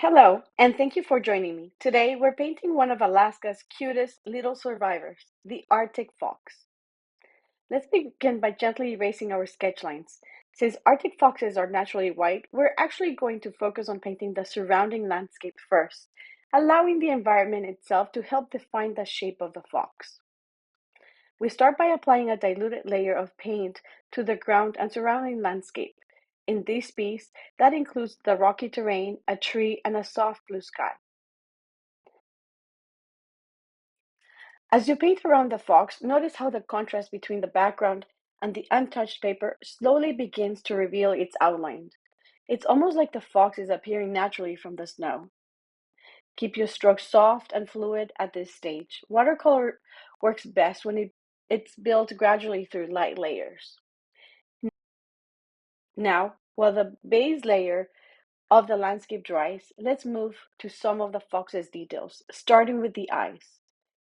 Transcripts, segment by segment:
Hello, and thank you for joining me. Today, we're painting one of Alaska's cutest little survivors, the Arctic fox. Let's begin by gently erasing our sketch lines. Since Arctic foxes are naturally white, we're actually going to focus on painting the surrounding landscape first, allowing the environment itself to help define the shape of the fox. We start by applying a diluted layer of paint to the ground and surrounding landscape. In this piece, that includes the rocky terrain, a tree, and a soft blue sky. As you paint around the fox, notice how the contrast between the background and the untouched paper slowly begins to reveal its outline. It's almost like the fox is appearing naturally from the snow. Keep your strokes soft and fluid at this stage. Watercolor works best when it's built gradually through light layers. Now, while the base layer of the landscape dries, let's move to some of the fox's details, starting with the eyes.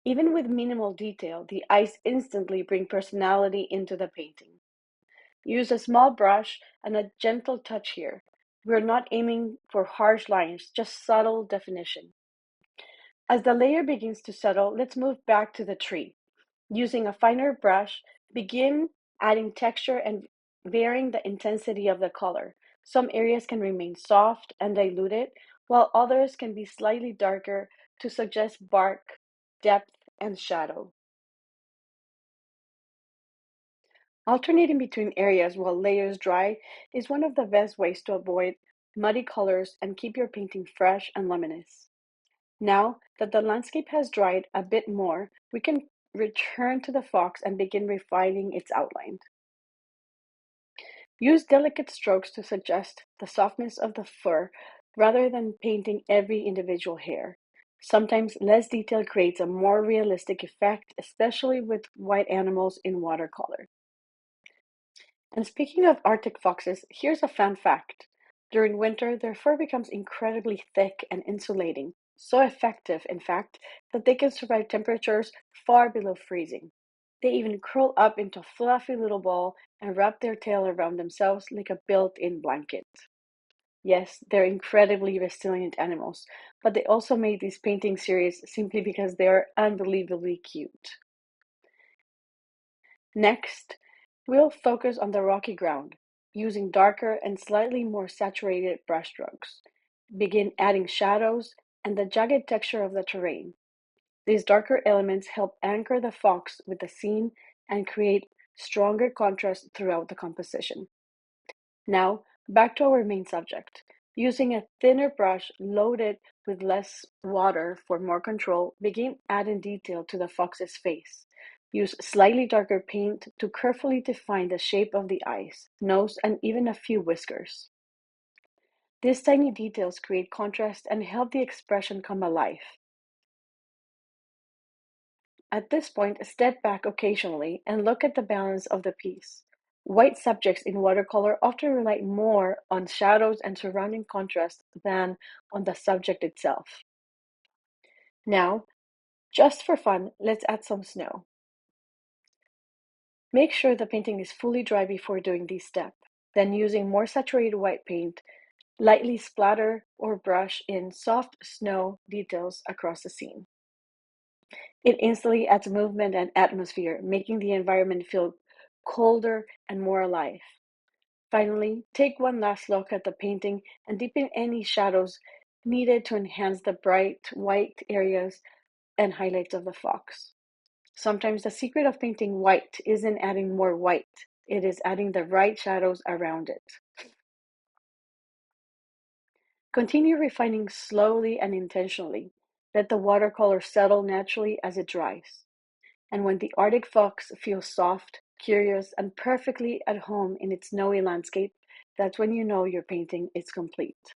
Even with minimal detail, the eyes instantly bring personality into the painting. Use a small brush and a gentle touch here. We're not aiming for harsh lines, just subtle definition. As the layer begins to settle, let's move back to the tree. Using a finer brush, begin adding texture and varying the intensity of the color. Some areas can remain soft and diluted, while others can be slightly darker to suggest bark, depth, and shadow. Alternating between areas while layers dry is one of the best ways to avoid muddy colors and keep your painting fresh and luminous. Now that the landscape has dried a bit more, we can return to the fox and begin refining its outline. Use delicate strokes to suggest the softness of the fur rather than painting every individual hair. Sometimes less detail creates a more realistic effect, especially with white animals in watercolor. And speaking of Arctic foxes, here's a fun fact. During winter, their fur becomes incredibly thick and insulating, so effective, in fact, that they can survive temperatures far below freezing. They even curl up into a fluffy little ball and wrap their tail around themselves like a built-in blanket. Yes, they're incredibly resilient animals, but they also made this painting series simply because they are unbelievably cute. Next, we'll focus on the rocky ground, using darker and slightly more saturated brushstrokes. Begin adding shadows and the jagged texture of the terrain. These darker elements help anchor the fox with the scene and create stronger contrast throughout the composition. Now, back to our main subject. Using a thinner brush loaded with less water for more control, begin adding detail to the fox's face. Use slightly darker paint to carefully define the shape of the eyes, nose, and even a few whiskers. These tiny details create contrast and help the expression come alive. At this point, step back occasionally and look at the balance of the piece. White subjects in watercolor often rely more on shadows and surrounding contrast than on the subject itself. Now, just for fun, let's add some snow. Make sure the painting is fully dry before doing this step. Then, using more saturated white paint, lightly splatter or brush in soft snow details across the scene. It instantly adds movement and atmosphere, making the environment feel colder and more alive. Finally, take one last look at the painting and deepen any shadows needed to enhance the bright white areas and highlights of the fox. Sometimes the secret of painting white isn't adding more white, it is adding the right shadows around it. Continue refining slowly and intentionally. Let the watercolor settle naturally as it dries. And when the Arctic fox feels soft, curious, and perfectly at home in its snowy landscape, that's when you know your painting is complete.